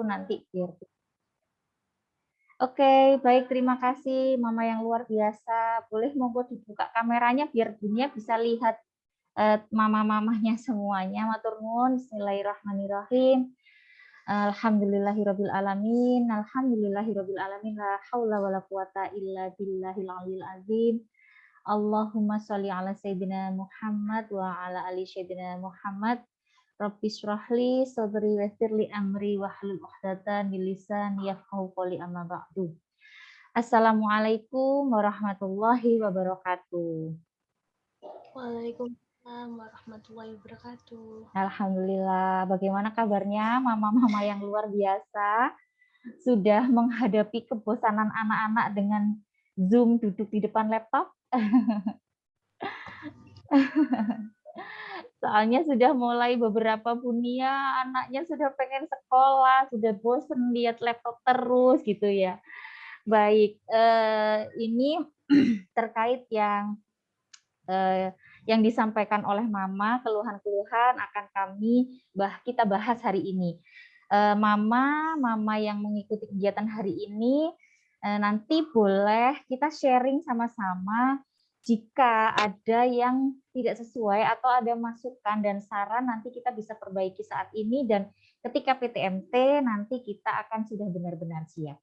nanti biar. Oke, baik, terima kasih Mama yang luar biasa. Boleh monggo dibuka kameranya biar dunia bisa lihat mama-mamanya semuanya. Matur nuwun. Bismillahirrahmanirrahim. Alhamdulillahirabbil alamin. Alhamdulillahirabbil alamin. La haula wala quwata illa billahil aliyil azim. Allahumma sholli ala sayyidina Muhammad wa ala ali sayyidina Muhammad. Rabbi shrahli sadri wa yassir li amri wahlul 'uqdatam min lisani yafqahu qawli amma ba'du. Assalamualaikum warahmatullahi wabarakatuh. Waalaikumsalam warahmatullahi wabarakatuh. Alhamdulillah, bagaimana kabarnya mama-mama yang luar biasa? Sudah menghadapi kebosanan anak-anak dengan Zoom duduk di depan laptop? Soalnya sudah mulai beberapa bunia, anaknya sudah pengen sekolah, sudah bosen lihat laptop terus gitu ya. Baik, ini terkait yang disampaikan oleh Mama, keluhan-keluhan akan kita bahas hari ini. Mama yang mengikuti kegiatan hari ini, nanti boleh kita sharing sama-sama. Jika ada yang tidak sesuai atau ada masukan dan saran, nanti kita bisa perbaiki saat ini, dan ketika PTMT nanti kita akan sudah benar-benar siap.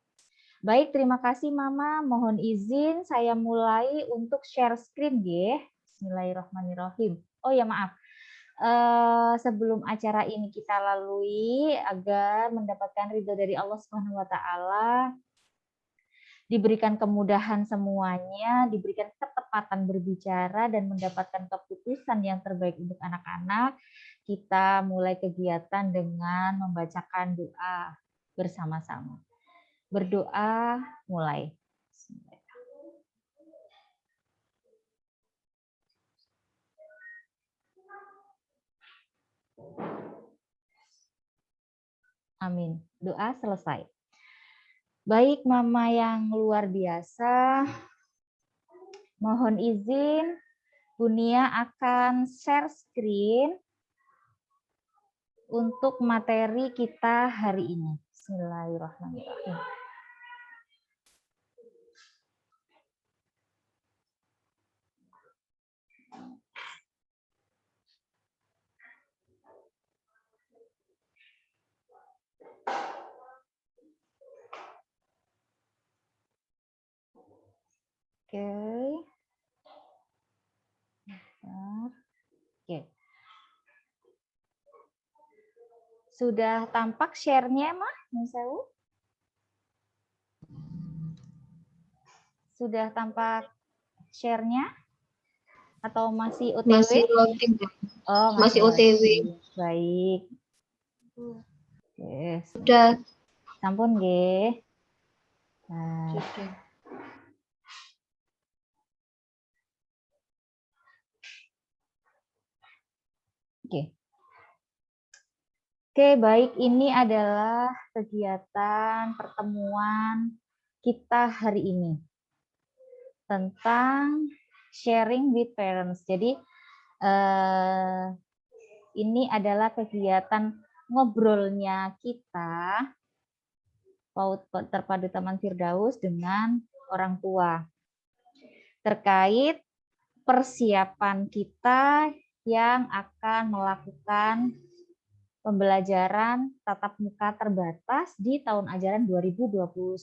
Baik, terima kasih Mama. Mohon izin saya mulai untuk share screen ya. Bismillahirrahmanirrahim. Oh ya, maaf. Sebelum acara ini kita lalui agar mendapatkan ridho dari Allah Subhanahu wa taala, diberikan kemudahan semuanya, diberikan ketepatan berbicara dan mendapatkan keputusan yang terbaik untuk anak-anak, kita mulai kegiatan dengan membacakan doa bersama-sama. Berdoa mulai. Amin. Doa selesai. Baik Mama yang luar biasa, mohon izin Bunia akan share screen untuk materi kita hari ini. Bismillahirrahmanirrahim. Oke. Oke. Sudah tampak share-nya, Mah? Nusewu? Sudah tampak share-nya? Atau masih OTW? Masih loading. Oh, masih OTW. Baik. Oke. Sudah. Sampun nggih. Nah. Sudah. Oke, baik, ini adalah kegiatan pertemuan kita hari ini tentang sharing with parents. Jadi ini adalah kegiatan ngobrolnya kita PAUD Terpadu Taman Firdaus dengan orang tua terkait persiapan kita yang akan melakukan pembelajaran tatap muka terbatas di tahun ajaran 2021-2022.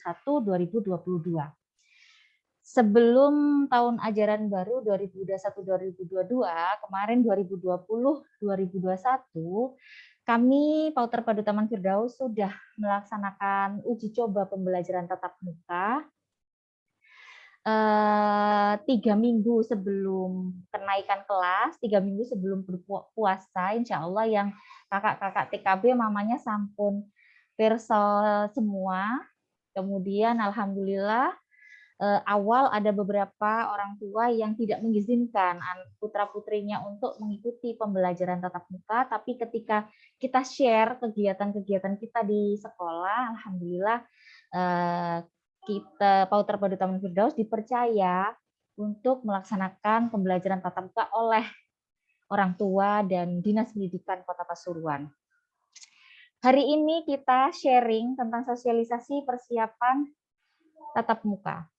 Sebelum tahun ajaran baru 2021-2022, kemarin 2020-2021, kami PAUD Terpadu Taman Firdaus sudah melaksanakan uji coba pembelajaran tatap muka 3 minggu sebelum kenaikan kelas, 3 minggu sebelum berpuasa, insya Allah yang kakak-kakak TKB mamanya sampun perso semua. Kemudian alhamdulillah awal ada beberapa orang tua yang tidak mengizinkan putra-putrinya untuk mengikuti pembelajaran tatap muka, tapi ketika kita share kegiatan-kegiatan kita di sekolah, alhamdulillah kita PAUD Terpadu Taman Firdaus dipercaya untuk melaksanakan pembelajaran tatap muka oleh orang tua dan Dinas Pendidikan Kota Pasuruan. Hari ini kita sharing tentang sosialisasi persiapan tatap muka.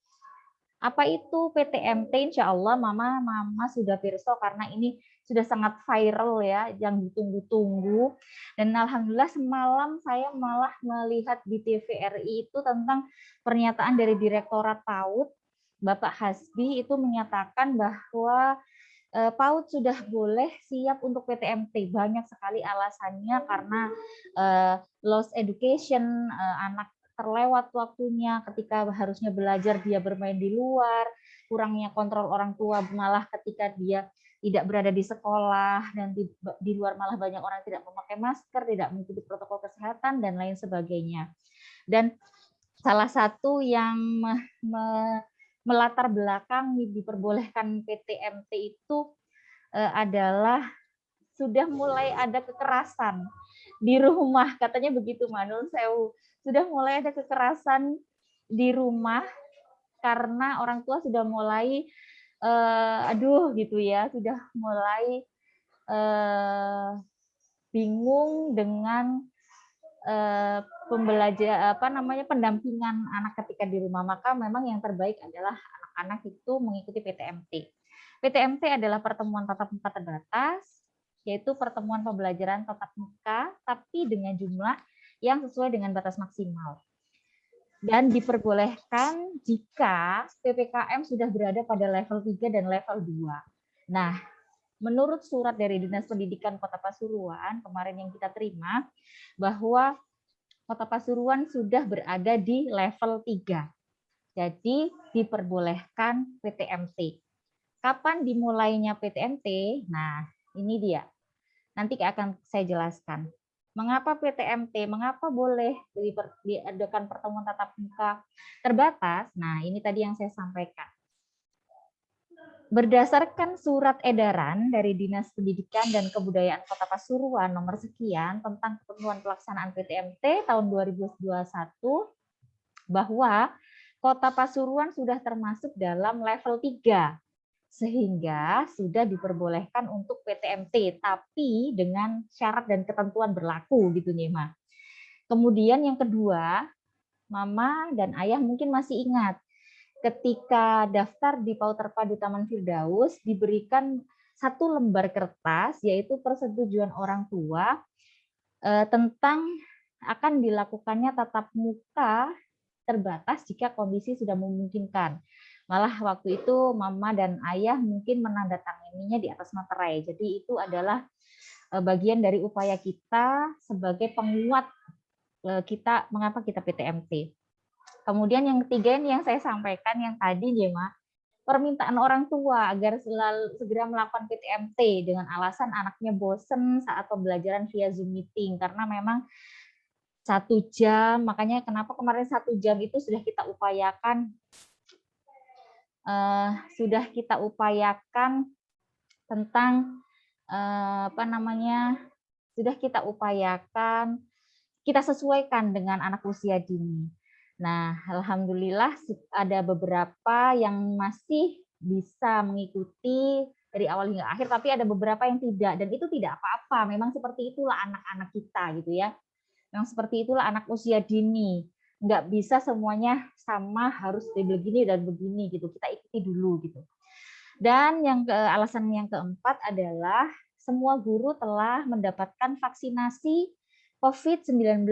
Apa itu PTMT? Insya Allah Mama sudah pirsa karena ini sudah sangat viral ya, yang ditunggu-tunggu. Dan alhamdulillah semalam saya malah melihat di TVRI itu tentang pernyataan dari Direktorat PAUD, Bapak Hasbi itu menyatakan bahwa PAUD sudah boleh siap untuk PTMT. Banyak sekali alasannya karena lost education, anak terlewat waktunya ketika harusnya belajar dia bermain di luar, kurangnya kontrol orang tua malah ketika dia tidak berada di sekolah dan di luar malah banyak orang tidak memakai masker, tidak mengikuti protokol kesehatan dan lain sebagainya. Dan salah satu yang melatar belakang diperbolehkan PTMT itu adalah sudah mulai ada kekerasan di rumah, katanya begitu Manul Sewu. Sudah mulai ada kekerasan di rumah karena orang tua sudah mulai gitu ya, sudah mulai bingung dengan pendampingan anak ketika di rumah. Maka memang yang terbaik adalah anak-anak itu mengikuti PTMT. PTMT adalah pertemuan tatap muka terbatas, yaitu pertemuan pembelajaran tatap muka tapi dengan jumlah yang sesuai dengan batas maksimal. Dan diperbolehkan jika PPKM sudah berada pada level 3 dan level 2. Nah, menurut surat dari Dinas Pendidikan Kota Pasuruan kemarin yang kita terima, bahwa Kota Pasuruan sudah berada di level 3. Jadi diperbolehkan PTMT. Kapan dimulainya PTMT? Nah, ini dia. Nanti akan saya jelaskan. Mengapa PTMT? Mengapa boleh diadakan pertemuan tatap muka terbatas? Nah, ini tadi yang saya sampaikan. Berdasarkan surat edaran dari Dinas Pendidikan dan Kebudayaan Kota Pasuruan nomor sekian tentang ketentuan pelaksanaan PTMT tahun 2021, bahwa Kota Pasuruan sudah termasuk dalam level 3, sehingga sudah diperbolehkan untuk PTMT, tapi dengan syarat dan ketentuan berlaku gitu Nyema. Kemudian yang kedua, Mama dan Ayah mungkin masih ingat, ketika daftar di PAUD Terpadu Taman Firdaus diberikan satu lembar kertas, yaitu persetujuan orang tua tentang akan dilakukannya tatap muka terbatas jika kondisi sudah memungkinkan. Malah waktu itu Mama dan Ayah mungkin menandatanganinya di atas materai. Jadi itu adalah bagian dari upaya kita sebagai penguat kita mengapa kita PTMT. Kemudian yang ketiga ini yang saya sampaikan yang tadi Jema, permintaan orang tua agar segera melakukan PTMT dengan alasan anaknya bosen saat pembelajaran via Zoom meeting karena memang 1 jam, makanya kenapa kemarin 1 jam itu sudah kita upayakan tentang sudah kita upayakan kita sesuaikan dengan anak usia dini. Nah, alhamdulillah ada beberapa yang masih bisa mengikuti dari awal hingga akhir, tapi ada beberapa yang tidak, dan itu tidak apa-apa. Memang seperti itulah anak-anak kita gitu ya. Memang seperti itulah anak usia dini. Nggak bisa semuanya sama harus begini dan begini gitu. Kita ikuti dulu gitu. Dan alasan yang keempat adalah semua guru telah mendapatkan vaksinasi COVID-19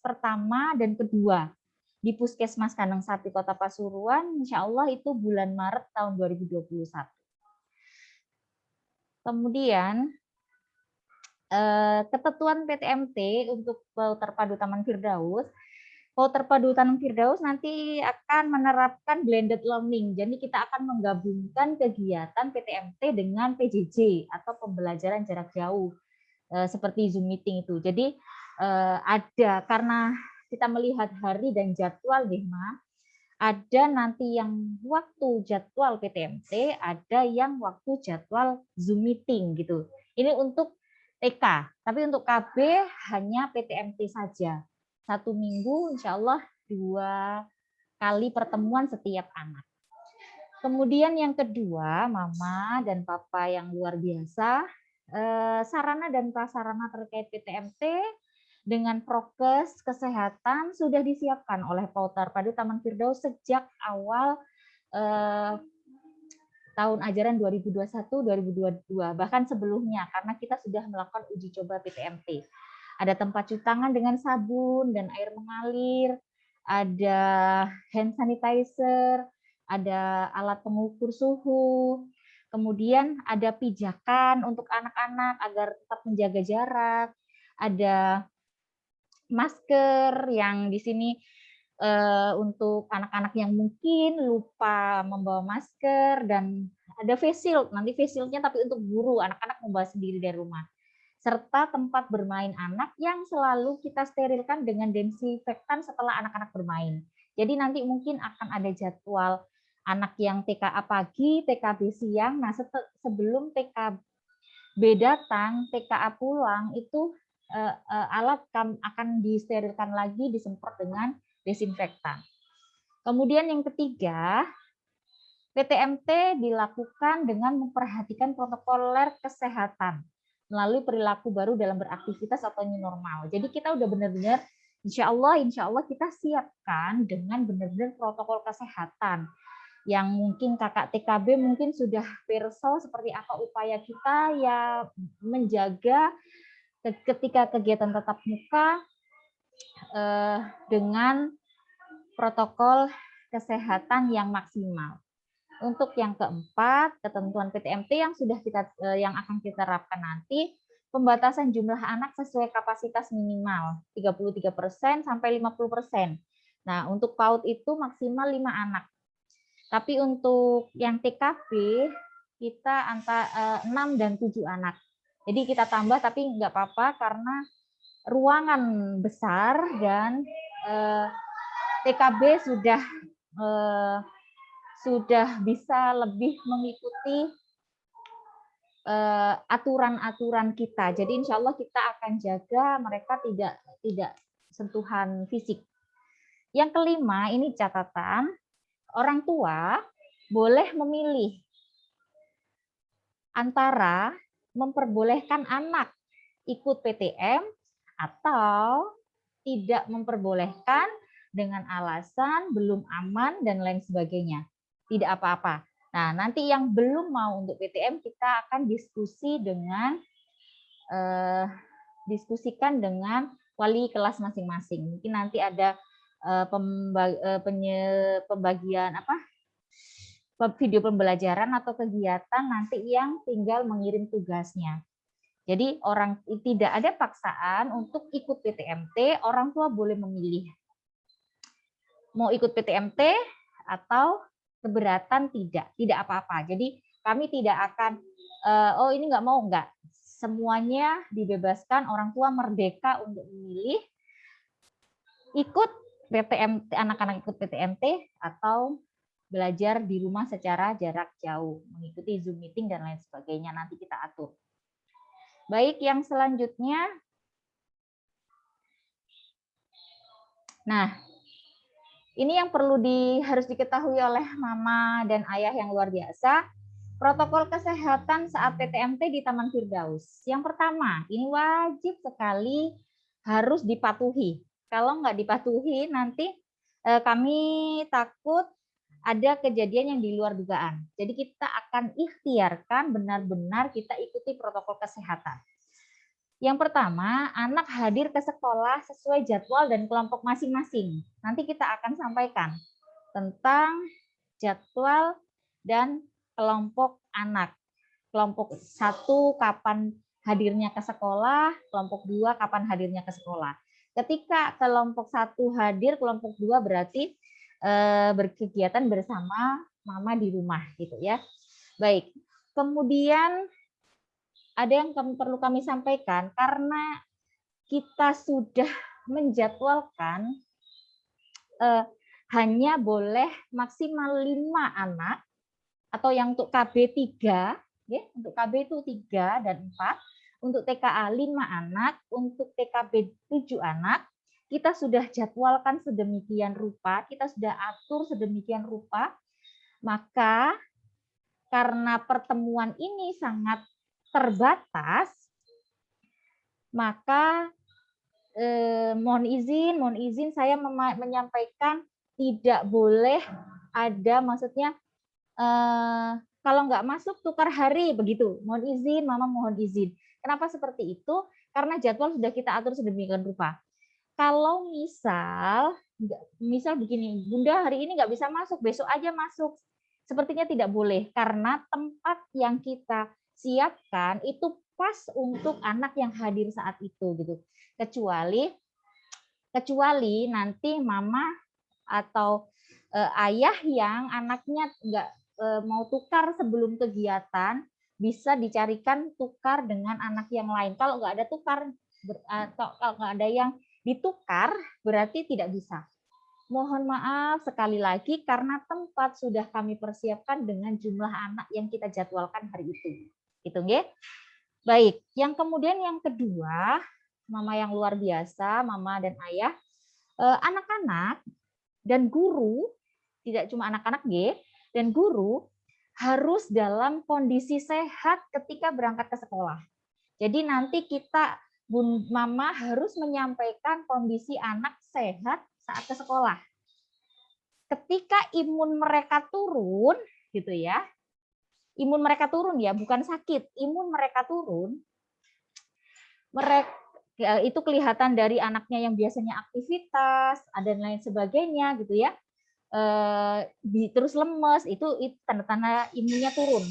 pertama dan kedua di Puskesmas Kandang Sapi Kota Pasuruan, insya Allah itu bulan Maret tahun 2021. Kemudian ketentuan PTMT untuk PAUD Terpadu Taman Firdaus. PAUD Terpadu Taman Firdaus nanti akan menerapkan blended learning. Jadi kita akan menggabungkan kegiatan PTMT dengan PJJ atau pembelajaran jarak jauh seperti Zoom meeting itu. Jadi ada karena kita melihat hari dan jadwal Dehma, ada nanti yang waktu jadwal PTMT, ada yang waktu jadwal Zoom meeting gitu. Ini untuk TK, tapi untuk KB hanya PTMT saja. 1 minggu insya Allah 2 kali pertemuan setiap anak. Kemudian yang kedua, Mama dan Papa yang luar biasa, sarana dan prasarana terkait PTMT dengan prokes kesehatan sudah disiapkan oleh Pautar Padu Taman Firdaus sejak awal tahun ajaran 2021-2022, bahkan sebelumnya karena kita sudah melakukan uji coba PTMT. Ada tempat cuci tangan dengan sabun dan air mengalir, ada hand sanitizer, ada alat pengukur suhu, kemudian ada pijakan untuk anak-anak agar tetap menjaga jarak, ada masker yang di sini untuk anak-anak yang mungkin lupa membawa masker, dan ada face shield, nanti face shield-nya tapi untuk guru, anak-anak membawa sendiri dari rumah. Serta tempat bermain anak yang selalu kita sterilkan dengan desinfektan setelah anak-anak bermain. Jadi nanti mungkin akan ada jadwal anak yang TKA pagi, TKB siang, nah sebelum TKB datang, TKA pulang, itu alat akan disterilkan lagi, disemprot dengan desinfektan. Kemudian yang ketiga, PTMT dilakukan dengan memperhatikan protokoler kesehatan melalui perilaku baru dalam beraktivitas atau new normal. Jadi kita udah benar-benar insya Allah kita siapkan dengan benar-benar protokol kesehatan yang mungkin kakak TKB mungkin sudah perso seperti apa upaya kita ya menjaga ketika kegiatan tatap muka dengan protokol kesehatan yang maksimal. Untuk yang keempat, ketentuan PTMT yang yang akan kita terapkan nanti, pembatasan jumlah anak sesuai kapasitas minimal 33% sampai 50%. Nah, untuk PAUD itu maksimal 5 anak. Tapi untuk yang TKP kita antara 6 dan 7 anak. Jadi kita tambah tapi nggak apa-apa karena ruangan besar dan TKB sudah bisa lebih mengikuti aturan-aturan kita. Jadi insya Allah kita akan jaga mereka tidak sentuhan fisik. Yang kelima, ini catatan, orang tua boleh memilih antara memperbolehkan anak ikut PTM atau tidak memperbolehkan dengan alasan belum aman dan lain sebagainya. Tidak apa-apa. Nah, nanti yang belum mau untuk PTM kita akan diskusikan dengan wali kelas masing-masing. Mungkin nanti ada pembagian video pembelajaran atau kegiatan nanti yang tinggal mengirim tugasnya. Jadi tidak ada paksaan untuk ikut PTMT, orang tua boleh memilih mau ikut PTMT atau keberatan tidak apa-apa. Jadi kami tidak akan oh ini nggak mau, enggak. Semuanya dibebaskan, orang tua merdeka untuk memilih ikut PTMT, anak-anak ikut PTMT atau belajar di rumah secara jarak jauh, mengikuti Zoom meeting dan lain sebagainya, nanti kita atur. Baik, yang selanjutnya. Nah, ini yang harus diketahui oleh mama dan ayah yang luar biasa. Protokol kesehatan saat PTMT di Taman Firdaus. Yang pertama, ini wajib sekali harus dipatuhi. Kalau nggak dipatuhi, nanti kami takut ada kejadian yang di luar dugaan. Jadi kita akan ikhtiarkan benar-benar kita ikuti protokol kesehatan. Yang pertama, anak hadir ke sekolah sesuai jadwal dan kelompok masing-masing. Nanti kita akan sampaikan tentang jadwal dan kelompok anak. Kelompok 1 kapan hadirnya ke sekolah, kelompok 2 kapan hadirnya ke sekolah. Ketika kelompok 1 hadir, kelompok 2 berarti berkegiatan bersama mama di rumah gitu ya. Baik. Kemudian ada yang perlu kami sampaikan, karena kita sudah menjadwalkan hanya boleh maksimal 5 anak, atau yang untuk KB 3, ya, untuk KB itu 3 dan 4, untuk TKA 5 anak, untuk TKB 7 anak, kita sudah jadwalkan sedemikian rupa, kita sudah atur sedemikian rupa, maka karena pertemuan ini sangat terbatas, maka mohon izin saya menyampaikan tidak boleh ada, maksudnya kalau nggak masuk tukar hari begitu. Mohon izin, Mama mohon izin. Kenapa seperti itu? Karena jadwal sudah kita atur sedemikian rupa. Kalau misal begini, Bunda hari ini nggak bisa masuk, besok aja masuk. Sepertinya tidak boleh karena tempat yang kita siapkan itu pas untuk anak yang hadir saat itu gitu. Kecuali nanti Mama atau ayah yang anaknya nggak mau tukar sebelum kegiatan, bisa dicarikan tukar dengan anak yang lain. Kalau nggak ada tukar atau kalau nggak ada yang ditukar, berarti tidak bisa. Mohon maaf sekali lagi karena tempat sudah kami persiapkan dengan jumlah anak yang kita jadwalkan hari itu. Gitu nggih? Baik, yang kemudian yang kedua, Mama yang luar biasa, Mama dan Ayah, anak-anak dan guru, tidak cuma anak-anak dan guru harus dalam kondisi sehat ketika berangkat ke sekolah. Jadi nanti kita, Mama harus menyampaikan kondisi anak sehat saat ke sekolah. Ketika imun mereka turun, gitu ya, imun mereka turun ya, bukan sakit, imun mereka turun, mereka itu kelihatan dari anaknya yang biasanya aktivitas, dan lain sebagainya, gitu ya. Terus lemes, itu tanda-tanda imunnya turun.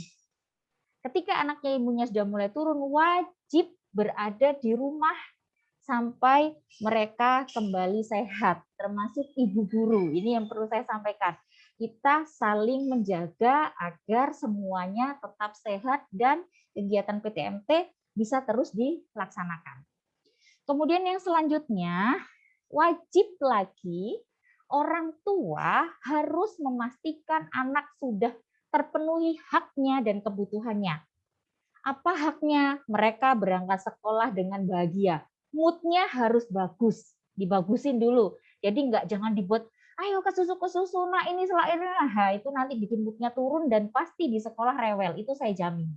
Ketika anaknya imunnya sudah mulai turun, wajib berada di rumah sampai mereka kembali sehat, termasuk ibu guru. Ini yang perlu saya sampaikan. Kita saling menjaga agar semuanya tetap sehat dan kegiatan PTMT bisa terus dilaksanakan. Kemudian yang selanjutnya, wajib lagi orang tua harus memastikan anak sudah terpenuhi haknya dan kebutuhannya. Apa haknya? Mereka berangkat sekolah dengan bahagia. Mood-nya harus bagus, dibagusin dulu. Jadi jangan dibuat, ayo ke susu, nah ini nah, itu nanti bikin mood-nya turun dan pasti di sekolah rewel, itu saya jamin.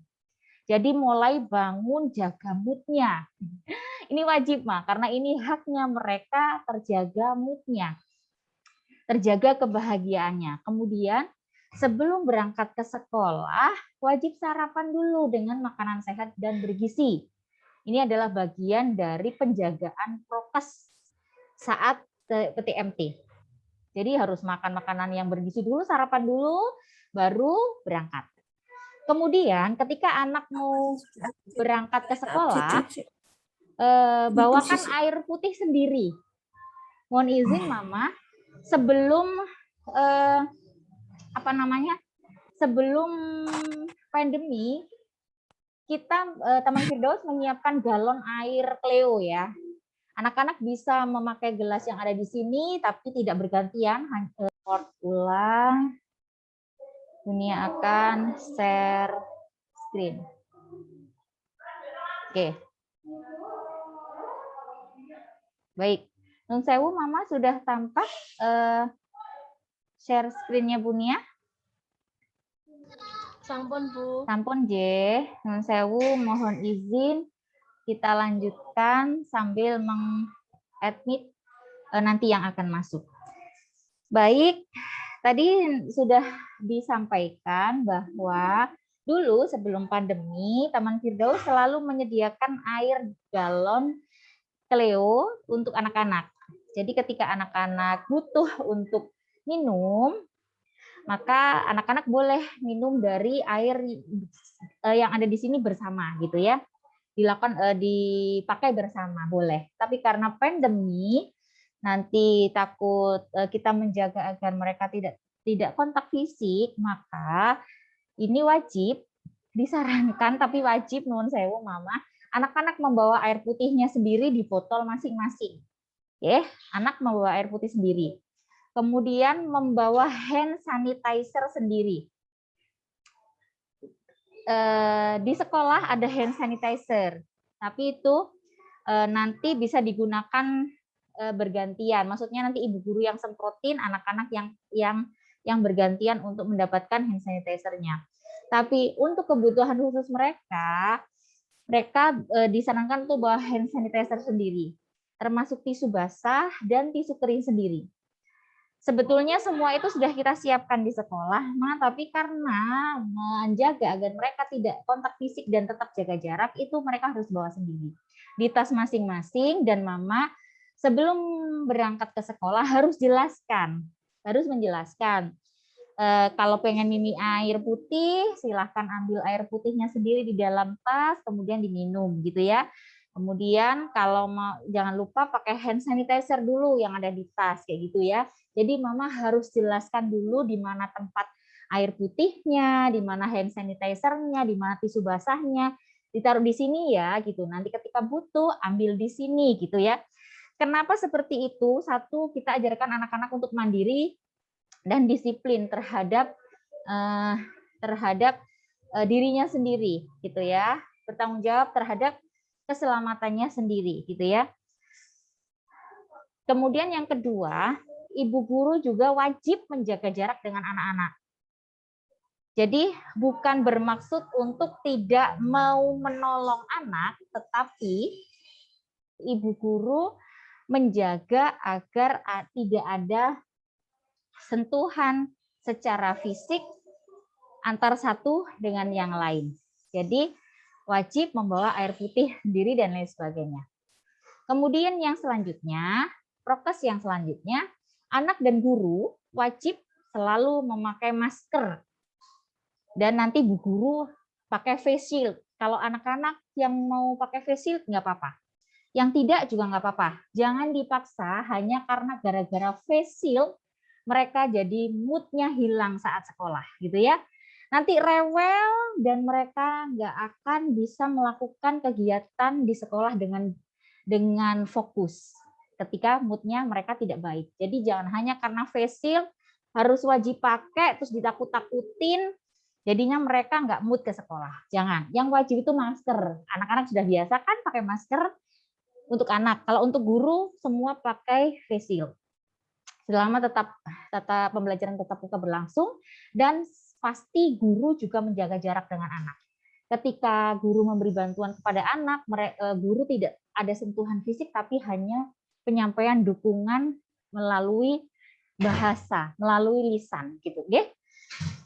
Jadi mulai bangun jaga mood-nya. Ini wajib, Ma, karena ini haknya mereka terjaga mood-nya, terjaga kebahagiaannya. Kemudian sebelum berangkat ke sekolah, wajib sarapan dulu dengan makanan sehat dan bergizi. Ini adalah bagian dari penjagaan prokes saat PTMT. Jadi harus makan makanan yang bergizi dulu, sarapan dulu, baru berangkat. Kemudian ketika anak mau berangkat ke sekolah, bawakan air putih sendiri. Mohon izin Mama, sebelum sebelum pandemi, kita Taman Firdaus menyiapkan galon air Cleo ya. Anak-anak bisa memakai gelas yang ada di sini, tapi tidak bergantian. Ulang, Dunia akan share screen. Oke. Baik, Nun sewu Mama sudah tampak share screen-nya Bunia? Sampun, Bu. Sampun, J. Nun sewu, mohon izin kita lanjutkan sambil meng-admit nanti yang akan masuk. Baik, tadi sudah disampaikan bahwa dulu sebelum pandemi, Taman Firdaus selalu menyediakan air galon Cleo untuk anak-anak. Jadi ketika anak-anak butuh untuk minum, maka anak-anak boleh minum dari air yang ada di sini bersama gitu ya. Dipakai bersama boleh. Tapi karena pandemi, nanti takut kita menjaga agar mereka tidak kontak fisik, maka ini wajib disarankan, tapi wajib nuwun sewu Mama, anak-anak membawa air putihnya sendiri di botol masing-masing. Anak membawa air putih sendiri. Kemudian membawa hand sanitizer sendiri. Di sekolah ada hand sanitizer, tapi itu nanti bisa digunakan bergantian. Maksudnya nanti ibu guru yang semprotin, anak-anak yang bergantian untuk mendapatkan hand sanitizer-nya. Tapi untuk kebutuhan khusus mereka disarankan tuh bawa hand sanitizer sendiri. termasuk tisu basah dan tisu kering sendiri. Sebetulnya semua itu sudah kita siapkan di sekolah, tapi karena menjaga agar mereka tidak kontak fisik dan tetap jaga jarak, itu mereka harus bawa sendiri di tas masing-masing. Dan mama sebelum berangkat ke sekolah harus menjelaskan. Kalau pengen minum air putih, silahkan ambil air putihnya sendiri di dalam tas, kemudian diminum gitu ya. Kemudian kalau mau, jangan lupa pakai hand sanitizer dulu yang ada di tas kayak gitu ya. Jadi mama harus jelaskan dulu di mana tempat air putihnya, di mana hand sanitizer-nya, di mana tisu basahnya, ditaruh di sini ya gitu. Nanti ketika butuh ambil di sini gitu ya. Kenapa seperti itu? Satu, kita ajarkan anak-anak untuk mandiri dan disiplin terhadap dirinya sendiri gitu ya. Bertanggung jawab terhadap keselamatannya sendiri gitu ya. Kemudian yang kedua, ibu guru juga wajib menjaga jarak dengan anak-anak. Jadi bukan bermaksud untuk tidak mau menolong anak, tetapi ibu guru menjaga agar tidak ada sentuhan secara fisik antar satu dengan yang lain. Jadi wajib membawa air putih sendiri dan lain sebagainya. Kemudian yang selanjutnya, prokes yang selanjutnya, anak dan guru wajib selalu memakai masker. Dan nanti bu guru pakai face shield. Kalau anak-anak yang mau pakai face shield nggak apa-apa. Yang tidak juga nggak apa-apa. Jangan dipaksa hanya karena gara-gara face shield mereka jadi moodnya hilang saat sekolah gitu ya. Nanti rewel dan mereka nggak akan bisa melakukan kegiatan di sekolah dengan fokus ketika moodnya mereka tidak baik. Jadi jangan hanya karena face shield harus wajib pakai terus ditakut-takutin jadinya mereka nggak mood ke sekolah. Jangan. Yang wajib itu masker. Anak-anak sudah biasa kan pakai masker untuk anak. Kalau untuk guru semua pakai face shield. Selama pembelajaran tetap muka berlangsung dan pasti guru juga menjaga jarak dengan anak. Ketika guru memberi bantuan kepada anak, guru tidak ada sentuhan fisik tapi hanya penyampaian dukungan melalui bahasa, melalui lisan gitu, nggih.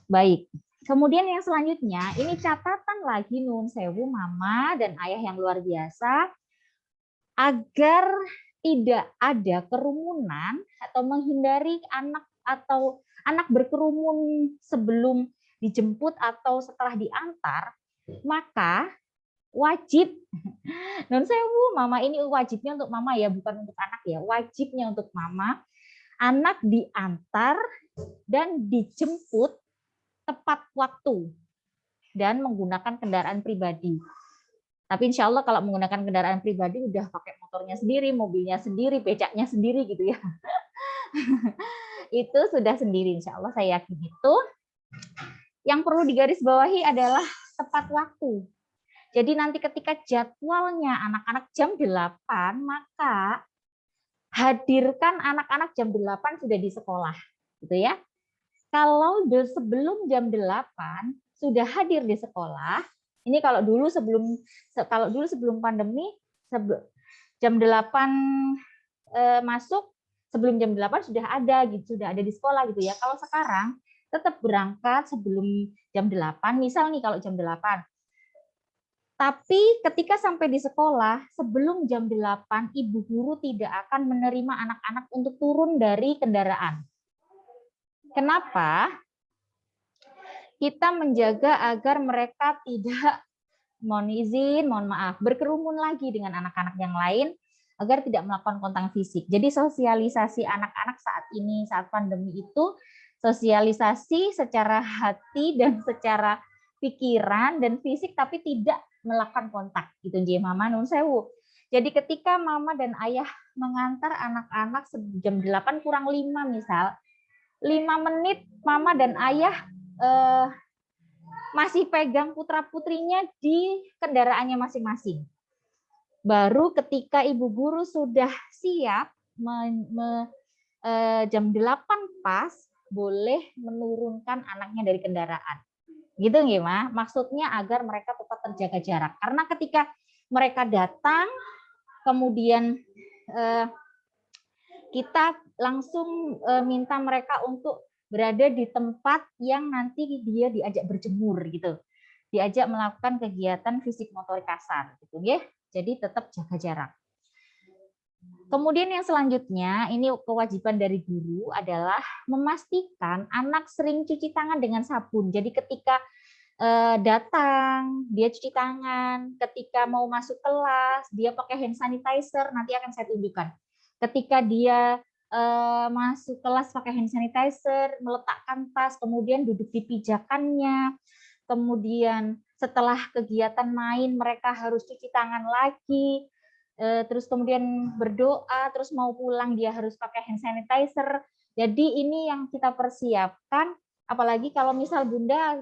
Baik. Kemudian yang selanjutnya, ini catatan lagi nun sewu mama dan ayah yang luar biasa agar tidak ada kerumunan atau menghindari anak berkerumun sebelum dijemput atau setelah diantar, maka wajib nun sewu mama, ini wajibnya untuk mama ya, bukan untuk anak ya, wajibnya untuk mama, anak diantar dan dijemput tepat waktu dan menggunakan kendaraan pribadi. Tapi insya Allah kalau menggunakan kendaraan pribadi udah pakai motornya sendiri, mobilnya sendiri, becaknya sendiri gitu ya. Itu sudah sendiri insya Allah, saya yakin itu. Yang perlu digarisbawahi adalah tepat waktu. Jadi nanti ketika jadwalnya anak-anak jam 8, maka hadirkan anak-anak jam 8 sudah di sekolah. Gitu ya. Kalau sebelum jam 8 sudah hadir di sekolah, ini kalau dulu sebelum pandemi jam 8 masuk, sebelum jam 8 sudah ada gitu, sudah ada di sekolah gitu ya. Kalau sekarang tetap berangkat sebelum jam 8, misal nih kalau jam 8. Tapi ketika sampai di sekolah sebelum jam 8, ibu guru tidak akan menerima anak-anak untuk turun dari kendaraan. Kenapa? Kita menjaga agar mereka tidak, mohon maaf, berkerumun lagi dengan anak-anak yang lain agar tidak melakukan kontak fisik. Jadi sosialisasi anak-anak saat ini, saat pandemi itu, sosialisasi secara hati dan secara pikiran dan fisik, tapi tidak melakukan kontak. Gitu, Mama nun sewu. Jadi ketika mama dan ayah mengantar anak-anak jam 8 kurang 5 misal, 5 menit mama dan ayah masih pegang putra-putrinya di kendaraannya masing-masing. Baru ketika ibu guru sudah siap jam 8 pas, boleh menurunkan anaknya dari kendaraan. Gitu nggih, Ma? Maksudnya agar mereka tetap terjaga jarak. Karena ketika mereka datang, kemudian eh, kita langsung minta mereka untuk berada di tempat yang nanti dia diajak berjemur gitu, diajak melakukan kegiatan fisik motorik kasar gitu ya. Jadi tetap jaga jarak. Kemudian yang selanjutnya, ini kewajiban dari guru adalah memastikan anak sering cuci tangan dengan sabun. Jadi ketika datang, dia cuci tangan. Ketika mau masuk kelas, dia pakai hand sanitizer. Nanti akan saya tunjukkan. Ketika dia masuk kelas pakai hand sanitizer, meletakkan tas, kemudian duduk di pijakannya. Kemudian setelah kegiatan main, mereka harus cuci tangan lagi. Terus kemudian berdoa, terus mau pulang dia harus pakai hand sanitizer. Jadi ini yang kita persiapkan, apalagi kalau misal Bunda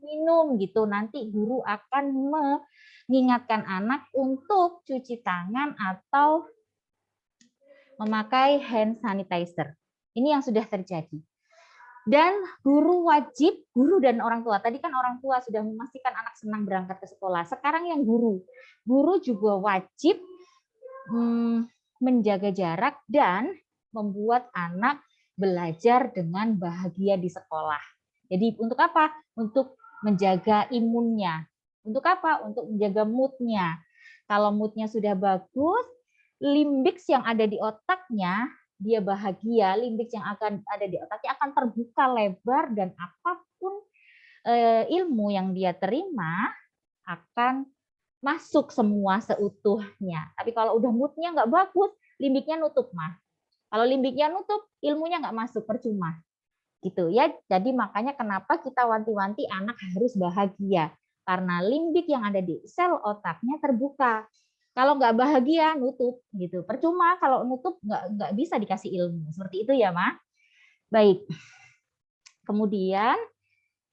minum gitu, nanti guru akan mengingatkan anak untuk cuci tangan atau memakai hand sanitizer. Ini yang sudah terjadi. Dan guru wajib, guru dan orang tua. Tadi kan orang tua sudah memastikan anak senang berangkat ke sekolah. Sekarang yang guru. Guru juga wajib menjaga jarak dan membuat anak belajar dengan bahagia di sekolah. Jadi untuk apa? Untuk menjaga imunnya. Untuk apa? Untuk menjaga moodnya. Kalau moodnya sudah bagus, limbiks yang ada di otaknya, dia bahagia, limbiks yang akan ada di otaknya akan terbuka lebar dan apapun ilmu yang dia terima akan masuk semua seutuhnya. Tapi kalau udah moodnya nggak bagus, limbiknya nutup mah. Kalau limbiknya nutup, ilmunya nggak masuk, percuma. Gitu ya. Jadi makanya kenapa kita wanti-wanti anak harus bahagia. Karena limbik yang ada di sel otaknya terbuka. Kalau nggak bahagia, nutup gitu. Percuma kalau nutup nggak bisa dikasih ilmu. Seperti itu ya, Ma. Baik. Kemudian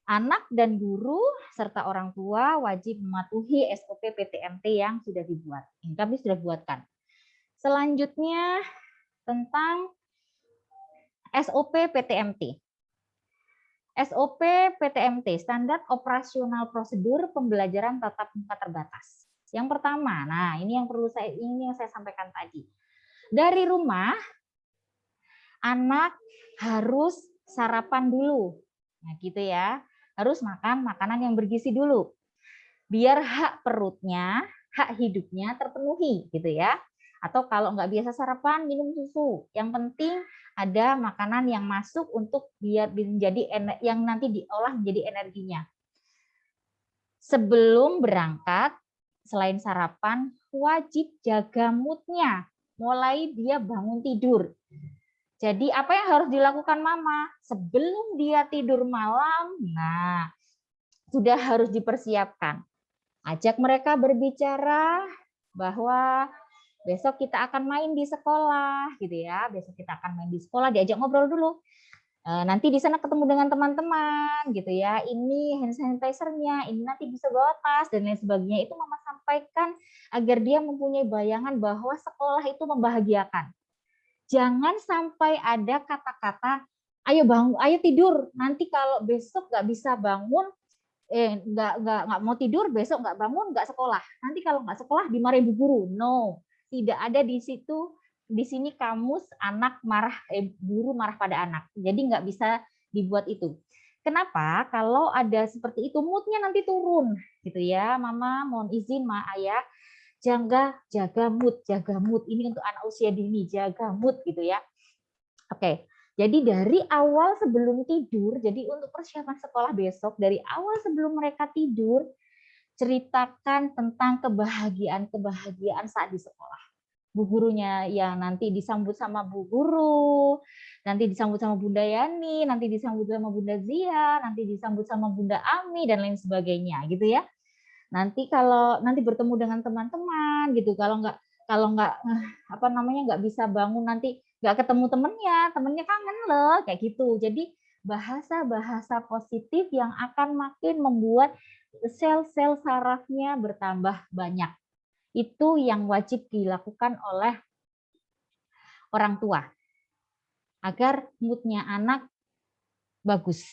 anak dan guru serta orang tua wajib mematuhi SOP PTMT yang sudah dibuat. Ini kami sudah buatkan. Selanjutnya tentang SOP PTMT. SOP PTMT, Standar Operasional Prosedur Pembelajaran Tatap Muka Terbatas. Yang pertama, nah ini yang saya sampaikan tadi. Dari rumah, anak harus sarapan dulu. Nah gitu ya. Harus makan makanan yang bergizi dulu. Biar hak perutnya, hak hidupnya terpenuhi gitu ya. Atau kalau nggak biasa sarapan, minum susu. Yang penting ada makanan yang masuk untuk biar menjadi yang nanti diolah menjadi energinya. Sebelum berangkat, selain sarapan, wajib jaga moodnya. Mulai dia bangun tidur. Jadi apa yang harus dilakukan mama sebelum dia tidur malam? Nah, sudah harus dipersiapkan. Ajak mereka berbicara bahwa besok kita akan main di sekolah, gitu ya. Besok kita akan main di sekolah, diajak ngobrol dulu. Nanti di sana ketemu dengan teman-teman, gitu ya. Ini hand sanitizer-nya, ini nanti bisa bawa tas dan lain sebagainya. Itu mama sampaikan agar dia mempunyai bayangan bahwa sekolah itu membahagiakan. Jangan sampai ada kata-kata, ayo bangun, ayo tidur. Nanti kalau besok nggak bisa bangun, nggak mau tidur, besok nggak bangun, nggak sekolah. Nanti kalau nggak sekolah dimarahin bu guru. No, tidak ada di situ. Di sini kamus anak marah, guru marah pada anak. Jadi nggak bisa dibuat itu. Kenapa? Kalau ada seperti itu, moodnya nanti turun, gitu ya. Mama, mohon izin, ma, ayah, jaga mood, jaga mood. Ini untuk anak usia dini, jaga mood gitu ya. Oke. Jadi dari awal sebelum tidur, jadi untuk persiapan sekolah besok, dari awal sebelum mereka tidur, ceritakan tentang kebahagiaan saat di sekolah. Bu gurunya yang nanti disambut sama bu guru, nanti disambut sama Bunda Yani, nanti disambut sama Bunda Zia, nanti disambut sama Bunda Ami, dan lain sebagainya gitu ya. Nanti kalau nanti bertemu dengan teman-teman gitu, kalau nggak nggak bisa bangun, nanti nggak ketemu temennya kangen loh kayak gitu. Jadi bahasa-bahasa positif yang akan makin membuat sel-sel sarafnya bertambah banyak. Itu yang wajib dilakukan oleh orang tua agar moodnya anak bagus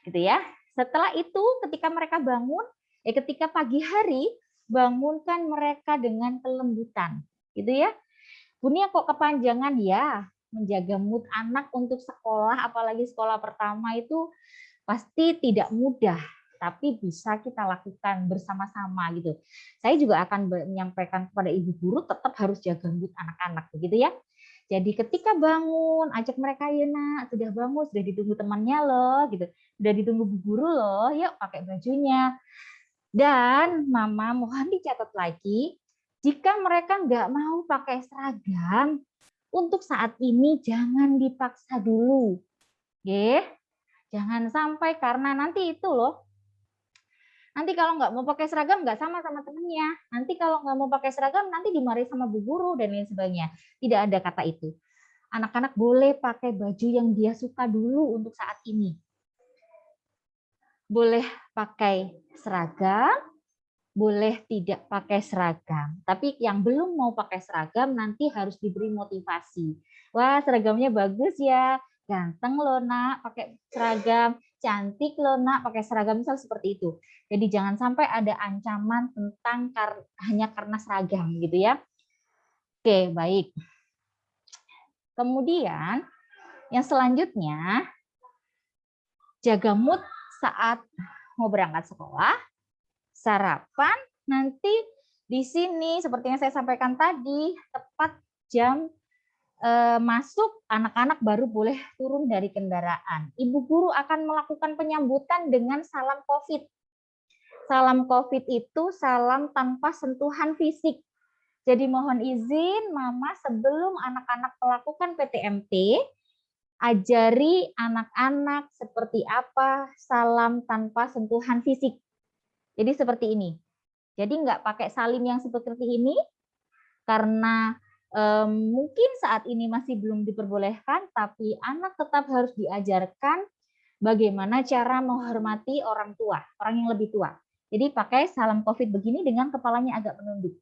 gitu ya. Setelah itu ketika mereka bangun, ketika pagi hari, bangunkan mereka dengan kelembutan, gitu ya. Bunia kok kepanjangan ya, menjaga mood anak untuk sekolah, apalagi sekolah pertama itu pasti tidak mudah, tapi bisa kita lakukan bersama-sama gitu. Saya juga akan menyampaikan kepada ibu guru tetap harus jaga mood anak-anak begitu ya. Jadi ketika bangun, ajak mereka, ya nak, sudah bangun, sudah ditunggu temannya loh, gitu. Sudah ditunggu bu guru loh, yuk pakai bajunya. Dan mama mohon dicatat lagi, jika mereka nggak mau pakai seragam, untuk saat ini jangan dipaksa dulu. Oke, jangan sampai karena nanti itu loh, nanti kalau nggak mau pakai seragam nggak sama temennya. Nanti kalau nggak mau pakai seragam nanti dimarahi sama bu guru dan lain sebagainya. Tidak ada kata itu. Anak-anak boleh pakai baju yang dia suka dulu untuk saat ini. Boleh pakai seragam, boleh tidak pakai seragam. Tapi yang belum mau pakai seragam nanti harus diberi motivasi. Wah, seragamnya bagus ya. Ganteng loh nak pakai seragam. Cantik loh nak pakai seragam, misal seperti itu. Jadi jangan sampai ada ancaman tentang hanya karena seragam gitu ya. Oke, baik. Kemudian yang selanjutnya, jaga mood saat mau berangkat sekolah, sarapan, nanti di sini seperti yang saya sampaikan tadi, tepat jam masuk, anak-anak baru boleh turun dari kendaraan. Ibu guru akan melakukan penyambutan dengan salam COVID. Salam COVID itu salam tanpa sentuhan fisik. Jadi mohon izin, Mama, sebelum anak-anak melakukan PTMT, ajari anak-anak seperti apa salam tanpa sentuhan fisik. Jadi seperti ini. Jadi nggak pakai salim yang seperti ini, karena mungkin saat ini masih belum diperbolehkan, tapi anak tetap harus diajarkan bagaimana cara menghormati orang tua, orang yang lebih tua. Jadi pakai salam COVID begini dengan kepalanya agak menunduk.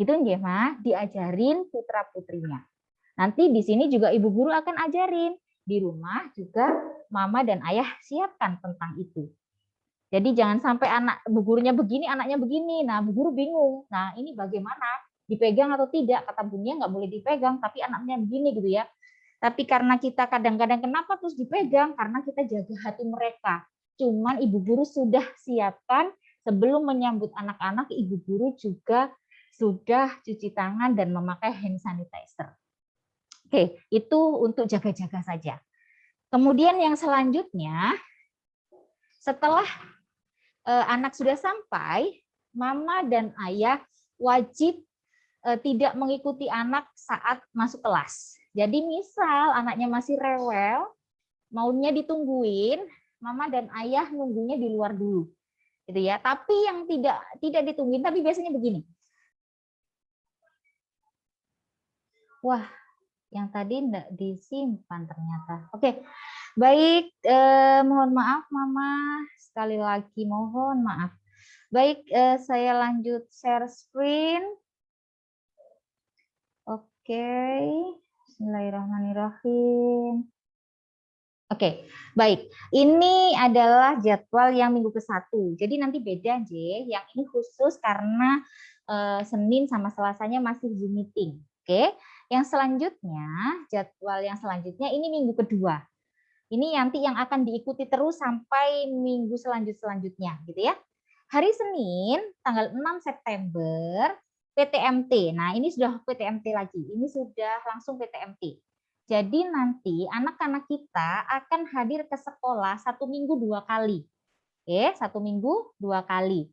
Gitu nggih, Ma, diajarin putra-putrinya. Nanti di sini juga ibu guru akan ajarin. Di rumah juga mama dan ayah siapkan tentang itu. Jadi jangan sampai anak bu gurunya begini, anaknya begini. Nah, bu guru bingung. Nah, ini bagaimana? Dipegang atau tidak? Kata bunyinya nggak boleh dipegang, tapi anaknya begini gitu ya. Tapi karena kita kadang-kadang kenapa terus dipegang? Karena kita jaga hati mereka. Cuman ibu guru sudah siapkan sebelum menyambut anak-anak, ibu guru juga sudah cuci tangan dan memakai hand sanitizer. Oke, itu untuk jaga-jaga saja. Kemudian yang selanjutnya, setelah anak sudah sampai, mama dan ayah wajib tidak mengikuti anak saat masuk kelas. Jadi misal anaknya masih rewel, maunya ditungguin, mama dan ayah nunggunya di luar dulu. Gitu ya. Tapi yang tidak ditungguin, tapi biasanya begini. Wah, yang tadi enggak disimpan ternyata. Oke, baik. Mohon maaf, Mama. Sekali lagi mohon maaf. Baik, saya lanjut share screen. Oke, bismillahirrahmanirrahim. Oke, baik. Ini adalah jadwal yang minggu ke-1. Jadi nanti beda, J. Yang ini khusus karena Senin sama Selasanya masih Zoom meeting. Oke. Yang selanjutnya, jadwal yang selanjutnya ini minggu kedua. Ini nanti yang akan diikuti terus sampai minggu selanjutnya, gitu ya. Hari Senin, tanggal 6 September, PTMT. Nah, ini sudah PTMT lagi. Ini sudah langsung PTMT. Jadi nanti anak-anak kita akan hadir ke sekolah 1 minggu 2 kali. Oke, 1 minggu 2 kali.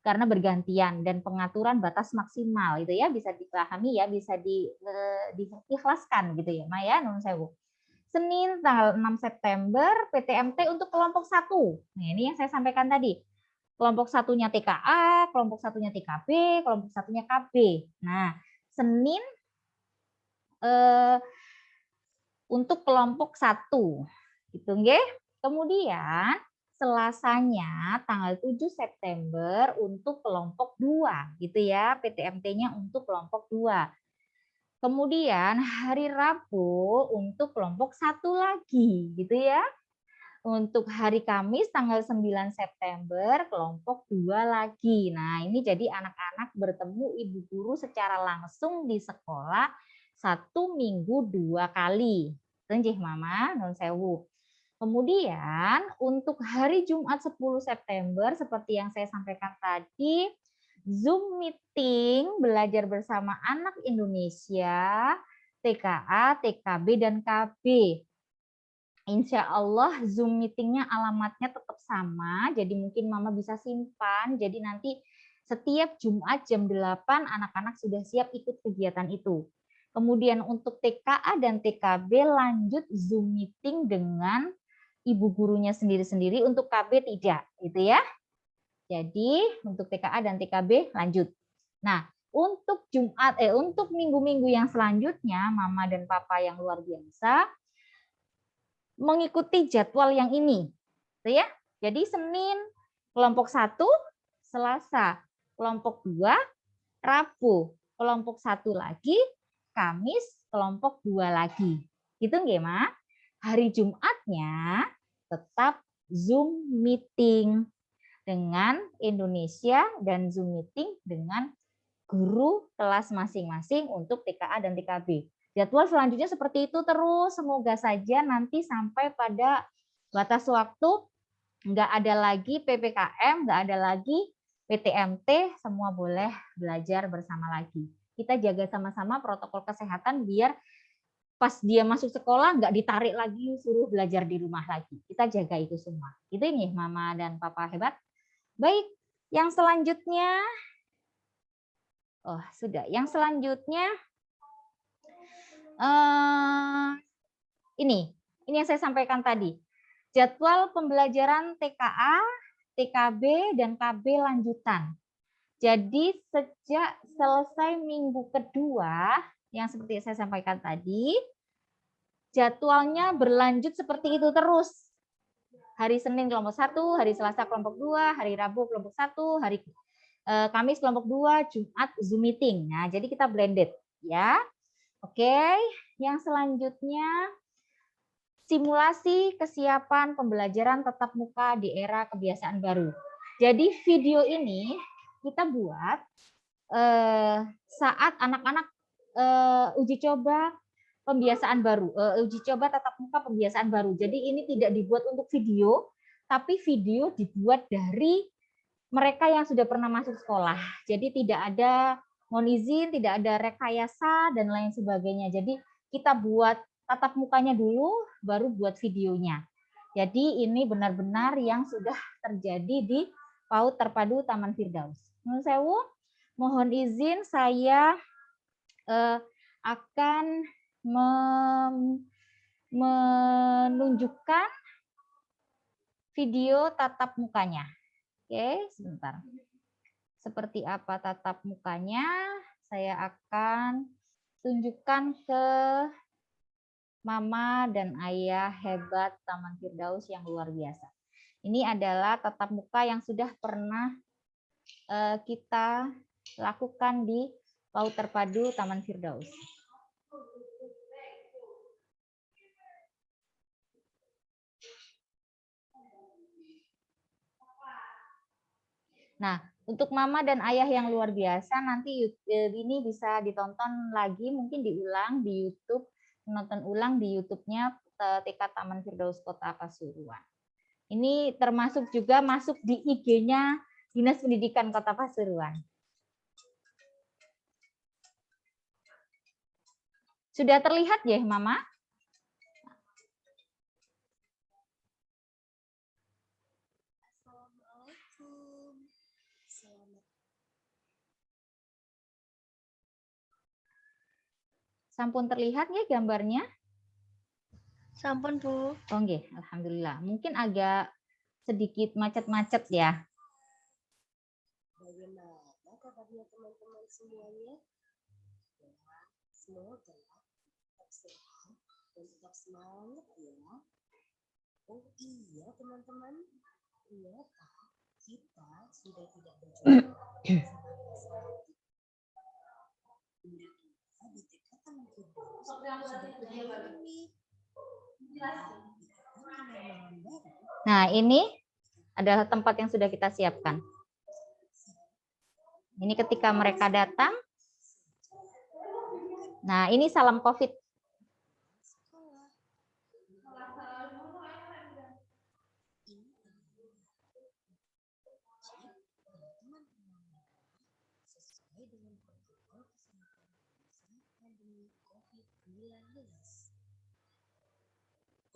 Karena bergantian dan pengaturan batas maksimal itu ya, bisa dipahami ya, bisa diikhlaskan gitu ya, Maya, nun sewu. Senin tanggal 6 September PTMT untuk kelompok 1. Nah, ini yang saya sampaikan tadi. Kelompok satunya TKA, kelompok satunya TKB, kelompok satunya KB. Nah, Senin untuk kelompok 1. Gitu nggih. Kemudian Selasanya tanggal 7 September untuk kelompok 2 gitu ya, PTMT-nya untuk kelompok 2. Kemudian hari Rabu untuk kelompok 1 lagi gitu ya. Untuk hari Kamis tanggal 9 September kelompok 2 lagi. Nah, ini jadi anak-anak bertemu ibu guru secara langsung di sekolah 1 minggu 2 kali. Tenjih Mama, nun sewu. Kemudian untuk hari Jumat 10 September seperti yang saya sampaikan tadi, Zoom meeting belajar bersama anak Indonesia, TKA, TKB, dan KB. Insya Allah Zoom meetingnya alamatnya tetap sama, jadi mungkin Mama bisa simpan, jadi nanti setiap Jumat jam 8 anak-anak sudah siap ikut kegiatan itu. Kemudian untuk TKA dan TKB lanjut Zoom meeting dengan ibu gurunya sendiri-sendiri, untuk KB tidak, gitu ya. Jadi untuk TKA dan TKB lanjut. Nah, untuk untuk minggu-minggu yang selanjutnya, Mama dan Papa yang luar biasa mengikuti jadwal yang ini, gitu ya. Jadi Senin kelompok 1, Selasa kelompok 2, Rabu kelompok 1 lagi, Kamis kelompok 2 lagi. Gitu nggih, Ma? Hari Jumatnya tetap Zoom meeting dengan Indonesia dan Zoom meeting dengan guru kelas masing-masing untuk TKA dan TKB. Jadwal selanjutnya seperti itu terus, semoga saja nanti sampai pada batas waktu nggak ada lagi PPKM, nggak ada lagi PTMT, semua boleh belajar bersama lagi. Kita jaga sama-sama protokol kesehatan biar pas dia masuk sekolah nggak ditarik lagi suruh belajar di rumah lagi. Kita jaga itu semua. Itu ini Mama dan Papa hebat. Baik, yang selanjutnya, oh sudah, yang selanjutnya ini yang saya sampaikan tadi. Jadwal pembelajaran TKA, TKB, dan KB lanjutan. Jadi sejak selesai minggu kedua, yang seperti saya sampaikan tadi, jadwalnya berlanjut seperti itu terus. Hari Senin kelompok 1, hari Selasa kelompok 2, hari Rabu kelompok 1, hari Kamis kelompok 2, Jumat Zoom meeting. Nah, jadi kita blended ya. Oke, yang selanjutnya simulasi kesiapan pembelajaran tatap muka di era kebiasaan baru. Jadi video ini kita buat saat anak-anak uji coba pembiasaan baru, uji coba tatap muka pembiasaan baru. Jadi ini tidak dibuat untuk video, tapi video dibuat dari mereka yang sudah pernah masuk sekolah. Jadi tidak ada mohon izin, tidak ada rekayasa dan lain sebagainya. Jadi kita buat tatap mukanya dulu, baru buat videonya. Jadi ini benar-benar yang sudah terjadi di PAUD Terpadu Taman Firdaus. Nun sewu, mohon izin saya akan menunjukkan video tatap mukanya. Oke, sebentar. Seperti apa tatap mukanya, saya akan tunjukkan ke Mama dan Ayah hebat Taman Firdaus yang luar biasa. Ini adalah tatap muka yang sudah pernah kita lakukan di PAUD Terpadu Taman Firdaus. Nah, untuk Mama dan Ayah yang luar biasa, nanti ini bisa ditonton lagi, mungkin diulang di YouTube, menonton ulang di YouTube-nya TK Taman Firdaus Kota Pasuruan. Ini termasuk juga masuk di IG-nya Dinas Pendidikan Kota Pasuruan. Sudah terlihat ya, Mama? Sampun terlihat ya gambarnya? Sampun, Bu. Oh nggih, alhamdulillah. Mungkin agak sedikit macet-macet ya. Bagaimana kabarnya teman-teman semuanya? Ya, semoga tetap sehat dan tetap semangat ya. Oh iya teman-teman, iya Pak, kita sudah tidak berjumpa di dekatan sudah ini. Nah, di dekatan baru Nah, ini adalah tempat yang sudah kita siapkan. Ini ketika mereka datang. Nah, ini salam COVID. Sesuai dengan protokol kesehatan pandemi COVID-19.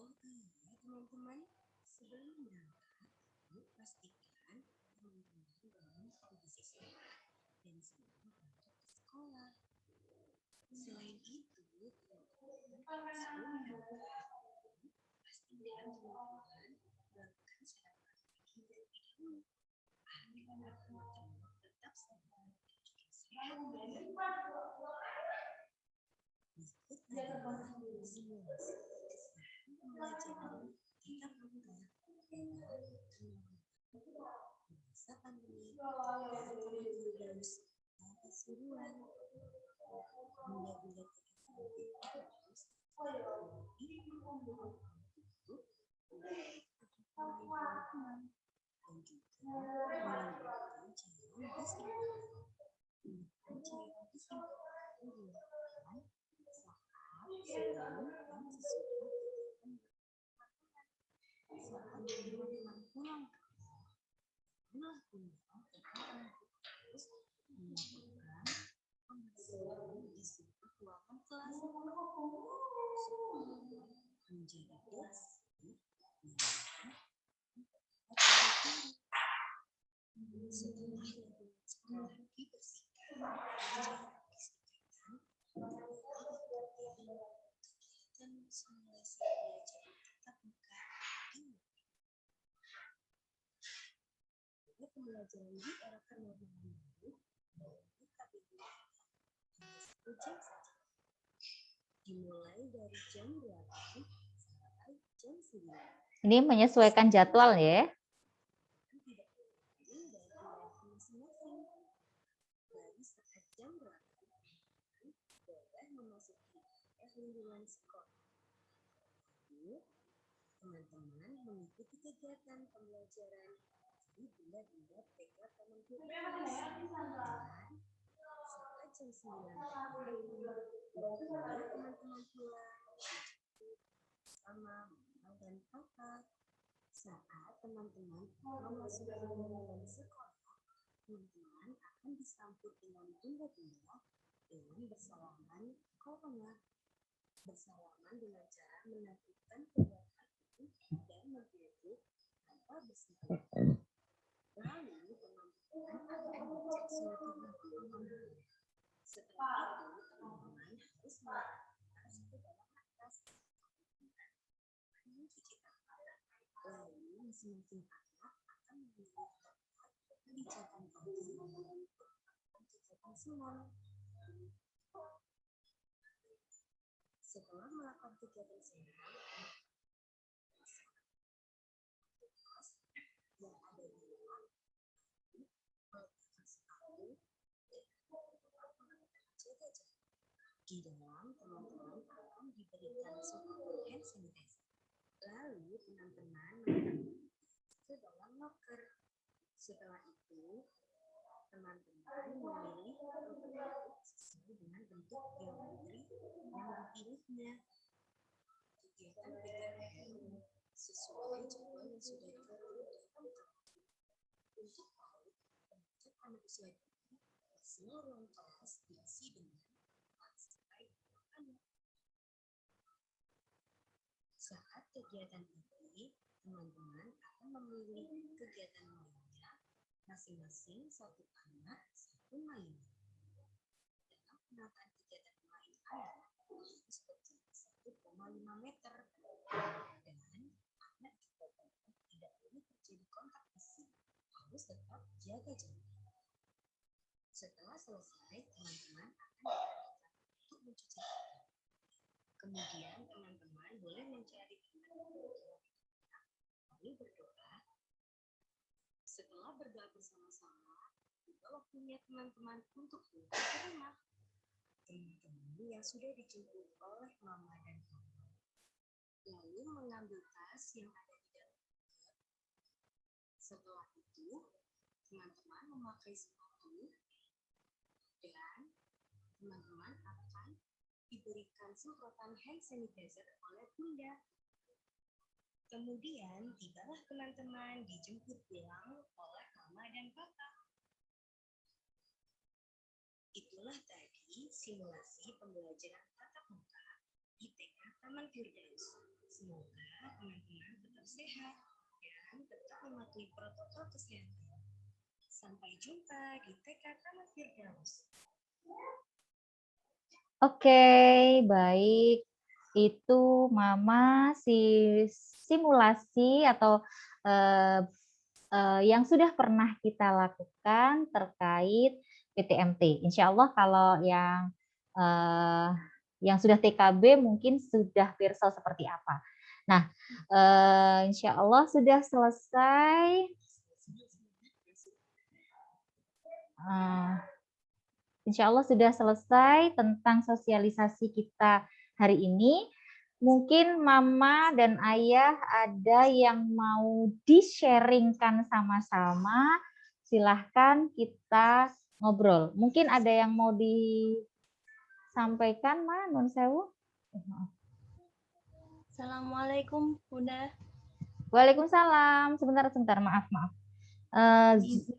Oh iya teman-teman, sebelum berangkat, yuk pastikan teman-teman dalam kondisi sehat dan siap berangkat ke sekolah. Selain itu, teman-teman sebelum berangkat, pastikan teman-teman melakukan sarapan pagi terlebih dahulu agar teman-teman tetap sehat dan juga sehat. Berikut adalah simulasi kesehatan pembelajaran tatap muka di masa pandemi coronavirus keseluruhan. Benda-benda harus dan juga menggunakan cairan disinfektan. Gunakan cairan disinfektan digunakan saat sebelum dan sesudah kegiatan saat teman-teman pulang ke rumah, harus melakukan pembersihan di seluruh ruangan kelas supaya menjadi bersih. Setelah lingkungan sekolah dibersihkan, kegiatan simulasi pembelajaran tatap muka dimulai. Pada pembelajaran di era coronavirus, KBB hanya 1 jam saja. Dimulai dari jam 8 sampai jam 9. Ini menyesuaikan jadwal ya. Tidak bergantung dari wilayah masing-masing. Dari saat jam 8, boleh memasuki area lingkungan sekolah. Lalu, teman-teman mengikuti kegiatan pembelajaran di benda-benda TK Taman Kuris. Dan saat jam 9 waktunya teman-teman pulang sama mama dan papa. Saat teman-teman memasuki lingkungan sekolah, teman-teman akan disambut dengan bunda-bunda dengan bersalaman corona. Bersalaman dengan cara menakutkan kedua kaki dan berduduk tanpa bersalaman. Lalu teman-teman akan mengecek suhu tubuh. Setelah itu teman-teman harus melakukan tas ke dalam atas. Mencuci tangan. Lalu masing-masing anak akan memilih tempat pijatan kaki dan pijatan senam. Setelah melakukan kegiatan senam, yang ada di rumah, meletakkan sepatu, jaga jarak. Di dalam teman-teman akan diberikan suplemen hand sanitizer. Lalu teman-teman ke dalam loker. Setelah itu, teman-teman memilih produk sesuai dengan bentuk geometri yang dipilihnya. Kegiatan sesuai jadwal yang sudah diatur dalam KBB. Untuk tahu penyakit anak usia dini, semua ruang kelas diisi dengan masker anak. Saat kegiatan ini, teman-teman akan memilih kegiatan lainnya, masing-masing satu anak, satu mainan. Dalam penataan kegiatan main anak, harus berjarak 1,5 meter. Dan anak juga tidak boleh terjadi kontak fisik, harus tetap jaga jarak. Setelah selesai, teman-teman akan diarahkan untuk mencuci tangan. Kemudian teman-teman boleh mencari tempat lalu berdoa. Setelah berdoa bersama-sama, tiba waktunya teman-teman untuk pulang ke rumah. Teman-teman yang sudah dijemput oleh mama dan papa, lalu mengambil tas yang ada di dalam Setelah itu, teman-teman memakai sepatu dan teman-teman akan diberikan semprotan hand sanitizer oleh Bunda. Kemudian, tibalah teman-teman dijemput pulang oleh Mama dan Papa. Itulah tadi simulasi pembelajaran tatap muka di TK Taman Firdaus. Semoga teman-teman tetap sehat dan tetap mematuhi protokol kesehatan. Sampai jumpa di TK Taman Firdaus. Oke, baik. Itu Mama simulasi atau yang sudah pernah kita lakukan terkait PTMT. Insya Allah kalau yang sudah TKB mungkin sudah Pirsal seperti apa. Nah, insya Allah sudah selesai. Insya Allah sudah selesai tentang sosialisasi kita hari ini. Mungkin Mama dan Ayah ada yang mau di-sharingkan sama-sama. Silahkan kita ngobrol. Mungkin ada yang mau disampaikan, Ma, Nun Sewu? Assalamualaikum, Bunda. Waalaikumsalam. Sebentar, maaf.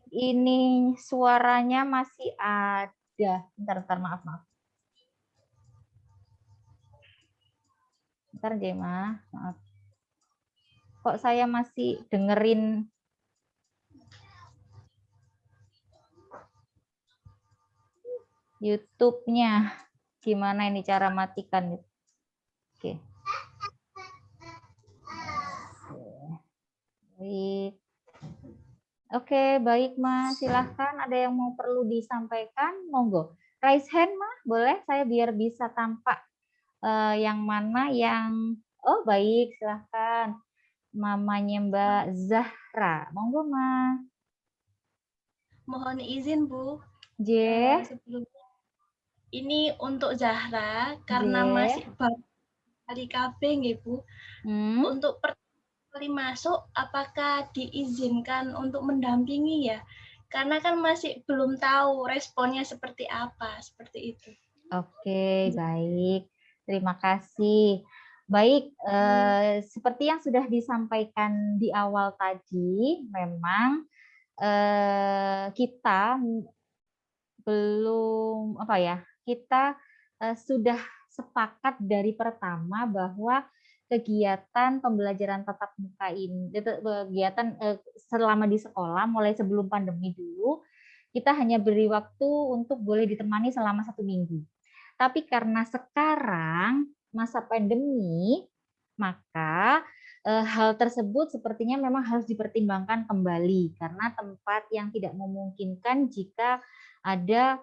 Ini suaranya masih ada. Bentar, maaf. Bentar, Jema, maaf. Kok saya masih dengerin YouTube-nya? Gimana ini cara matikan? Oke. Baik. Oke, baik, Ma. Silahkan ada yang mau perlu disampaikan, monggo. Raise hand, Ma, boleh? Saya biar bisa tampak yang mana yang... Oh, baik, silahkan. Mamanya Mbak Zahra. Monggo, Ma. Mohon izin, Bu. J. Sebelumnya, ini untuk Zahra, karena masih hari KB, nggih, Bu. Untuk kali masuk, apakah diizinkan untuk mendampingi ya? Karena kan masih belum tahu responnya seperti apa, seperti itu. Oke, baik. Terima kasih. Baik, seperti yang sudah disampaikan di awal tadi, memang kita belum kita sudah sepakat dari pertama bahwa kegiatan pembelajaran tatap muka ini, kegiatan selama di sekolah mulai sebelum pandemi dulu, kita hanya beri waktu untuk boleh ditemani selama 1 minggu. Tapi karena sekarang masa pandemi, maka hal tersebut sepertinya memang harus dipertimbangkan kembali karena tempat yang tidak memungkinkan jika ada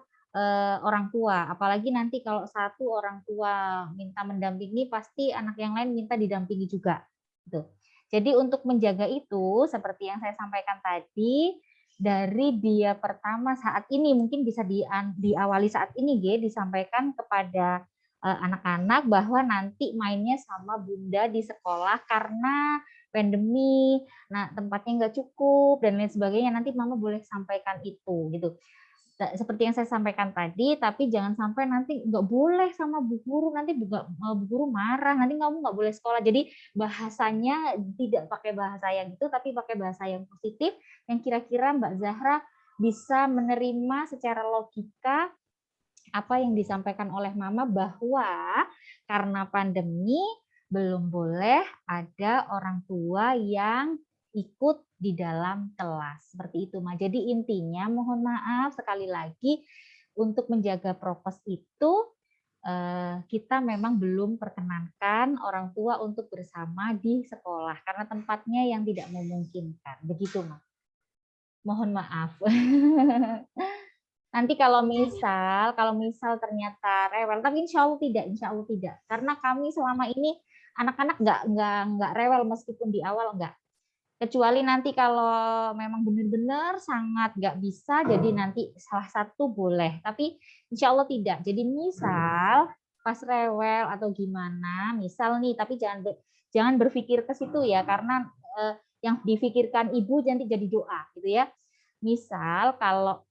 orang tua, apalagi nanti kalau satu orang tua minta mendampingi, pasti anak yang lain minta didampingi juga. Gitu. Jadi untuk menjaga itu, seperti yang saya sampaikan tadi, dari dia pertama saat ini mungkin bisa diawali saat ini, disampaikan kepada anak-anak bahwa nanti mainnya sama Bunda di sekolah karena pandemi, nah tempatnya nggak cukup dan lain sebagainya. Nanti Mama boleh sampaikan itu, gitu. Seperti yang saya sampaikan tadi, tapi jangan sampai nanti nggak boleh sama Bu Guru, nanti Bu Guru marah, nanti kamu nggak boleh sekolah. Jadi bahasanya tidak pakai bahasa yang itu, tapi pakai bahasa yang positif, yang kira-kira Mbak Zahra bisa menerima secara logika apa yang disampaikan oleh Mama bahwa karena pandemi belum boleh ada orang tua yang ikut di dalam kelas. Seperti itu, Ma. Jadi intinya mohon maaf sekali lagi untuk menjaga prokes itu kita memang belum perkenankan orang tua untuk bersama di sekolah karena tempatnya yang tidak memungkinkan. Begitu, Ma. Mohon maaf. Nanti kalau misal ternyata rewel, tapi insya Allah tidak, karena kami selama ini anak-anak nggak rewel meskipun di awal nggak. Kecuali nanti kalau memang benar-benar sangat nggak bisa, jadi nanti salah satu boleh, tapi insya Allah tidak. Jadi misal pas rewel atau gimana, misal nih, tapi jangan berpikir ke situ ya, karena yang difikirkan ibu nanti jadi doa gitu ya. Misal kalau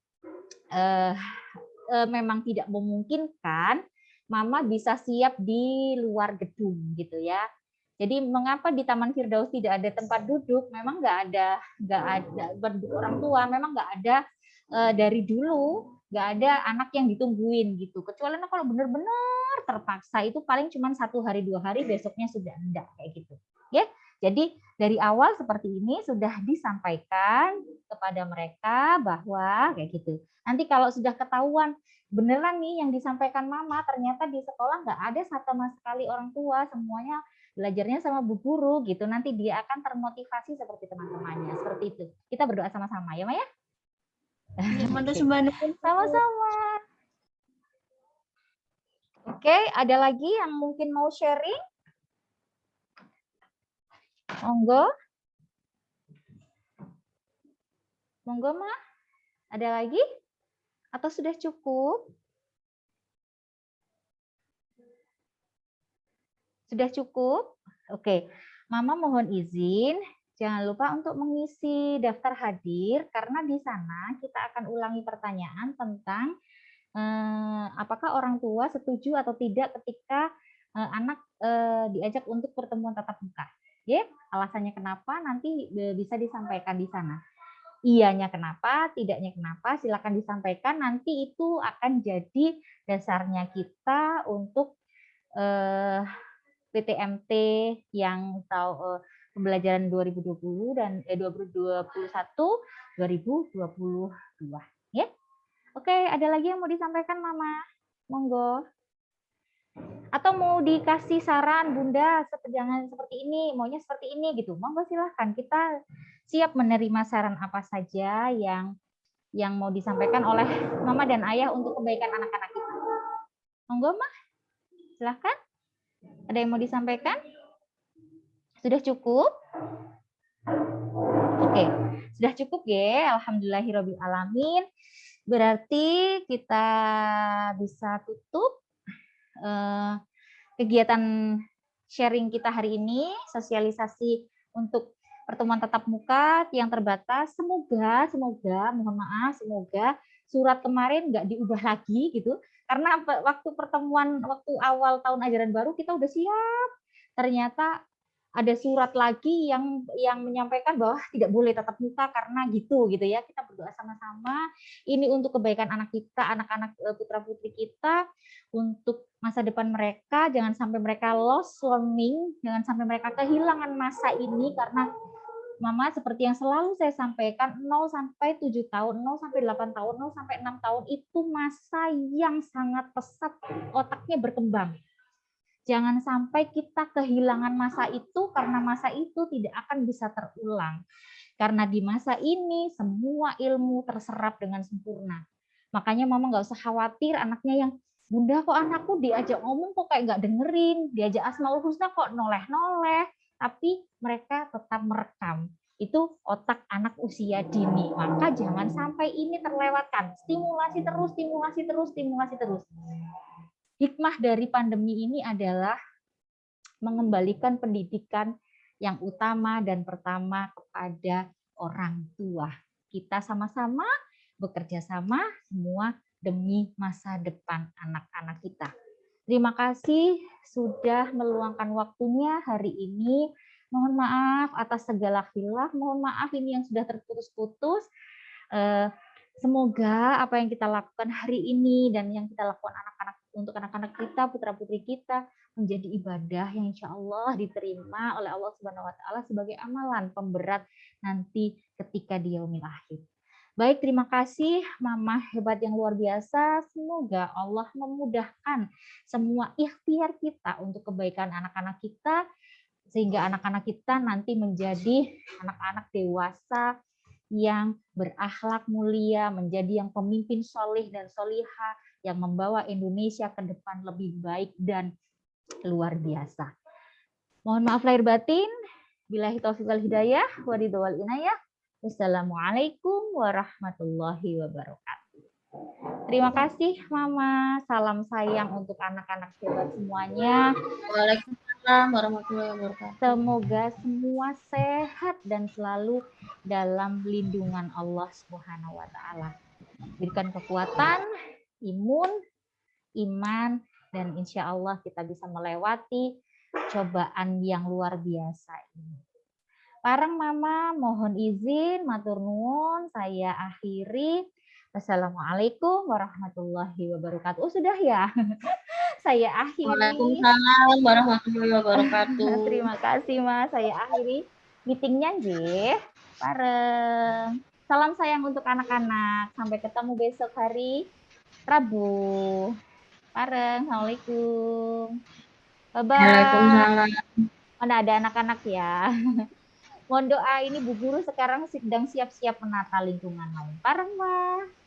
memang tidak memungkinkan, mama bisa siap di luar gedung gitu ya. Jadi mengapa di Taman Firdaus tidak ada tempat duduk? Memang nggak ada berduduk orang tua, memang nggak ada dari dulu, nggak ada anak yang ditungguin gitu. Kecuali kalau benar-benar terpaksa itu paling cuma 1 hari 2 hari, besoknya sudah enggak kayak gitu. Ya, jadi dari awal seperti ini sudah disampaikan kepada mereka bahwa kayak gitu. Nanti kalau sudah ketahuan beneran nih yang disampaikan mama ternyata di sekolah nggak ada sama sekali orang tua, semuanya belajarnya sama bu guru gitu, nanti dia akan termotivasi seperti teman-temannya, seperti itu. Kita berdoa sama-sama ya Maya. Ya, sama-sama. Oke, ada lagi yang mungkin mau sharing? Monggo. Monggo, Ma. Ada lagi? Atau sudah cukup? Sudah cukup? Oke. Mama mohon izin, jangan lupa untuk mengisi daftar hadir, karena di sana kita akan ulangi pertanyaan tentang apakah orang tua setuju atau tidak ketika anak diajak untuk pertemuan tatap muka. Ya, alasannya kenapa nanti bisa disampaikan di sana. Iyanya kenapa, tidaknya kenapa, silakan disampaikan. Nanti itu akan jadi dasarnya kita untuk PTMT yang pembelajaran 2020 dan 2021 2022 ya. Oke, ada lagi yang mau disampaikan Mama? Monggo. Atau mau dikasih saran Bunda, jangan seperti ini, maunya seperti ini gitu. Monggo silahkan, kita siap menerima saran apa saja yang mau disampaikan oleh Mama dan Ayah untuk kebaikan anak-anak kita. Monggo, Ma. Silahkan. Ada yang mau disampaikan? Sudah cukup? Oke, sudah cukup ya. Alhamdulillahirabbil alamin. Berarti kita bisa tutup kegiatan sharing kita hari ini, sosialisasi untuk pertemuan tatap muka yang terbatas. Semoga mohon maaf, semoga surat kemarin nggak diubah lagi gitu. Karena waktu pertemuan, waktu awal tahun ajaran baru kita udah siap. Ternyata ada surat lagi yang menyampaikan bahwa tidak boleh tatap muka karena gitu ya. Kita berdoa sama-sama ini untuk kebaikan anak kita, anak-anak putra-putri kita, untuk masa depan mereka, jangan sampai mereka lost learning, jangan sampai mereka kehilangan masa ini, karena Mama seperti yang selalu saya sampaikan, 0 sampai 7 tahun, 0 sampai 8 tahun, 0 sampai 6 tahun itu masa yang sangat pesat otaknya berkembang. Jangan sampai kita kehilangan masa itu, karena masa itu tidak akan bisa terulang. Karena di masa ini semua ilmu terserap dengan sempurna. Makanya Mama nggak usah khawatir anaknya yang, Bunda kok anakku diajak ngomong kok kayak nggak dengerin, diajak Asmaul Husna kok noleh-noleh, tapi mereka tetap merekam. Itu otak anak usia dini. Maka jangan sampai ini terlewatkan. Stimulasi terus, stimulasi terus, stimulasi terus. Hikmah dari pandemi ini adalah mengembalikan pendidikan yang utama dan pertama kepada orang tua. Kita sama-sama bekerja sama semua demi masa depan anak-anak kita. Terima kasih sudah meluangkan waktunya hari ini. Mohon maaf atas segala khilaf, mohon maaf ini yang sudah terputus-putus. Semoga apa yang kita lakukan hari ini dan yang kita lakukan untuk anak-anak kita, putra-putri kita, menjadi ibadah yang insya Allah diterima oleh Allah Subhanahu Wa Taala sebagai amalan pemberat nanti ketika di yaumil akhir. Baik, terima kasih Mama hebat yang luar biasa. Semoga Allah memudahkan semua ikhtiar kita untuk kebaikan anak-anak kita, sehingga anak-anak kita nanti menjadi anak-anak dewasa yang berakhlak mulia, menjadi yang pemimpin solih dan solihah, yang membawa Indonesia ke depan lebih baik dan luar biasa. Mohon maaf lahir batin. Billahi taufiq wal hidayah, wa ridho wal inayah. Wassalamualaikum warahmatullahi wabarakatuh. Terima kasih Mama. Salam sayang untuk anak-anak hebat semuanya. Waalaikumsalam Waalaikumsalam warahmatullahi wabarakatuh. Semoga semua sehat dan selalu dalam lindungan Allah Subhanahu wa taala. Berikan kekuatan, imun, iman, dan insya Allah kita bisa melewati cobaan yang luar biasa ini. Parang Mama mohon izin matur nuwun saya akhiri. Wassalamualaikum warahmatullahi wabarakatuh. Oh, sudah ya? Saya akhiri. Waalaikumsalam warahmatullahi wabarakatuh. Terima kasih Mas. Saya akhiri meetingnya nggih. Pareng. Salam sayang untuk anak-anak. Sampai ketemu besok hari Rabu. Pareng. Assalamualaikum. Bye-bye. Waalaikumsalam. Mana ada anak-anak ya. Mohon doa, ini Bu Guru sekarang sedang siap-siap menata lingkungan lain. Pareng, Mas.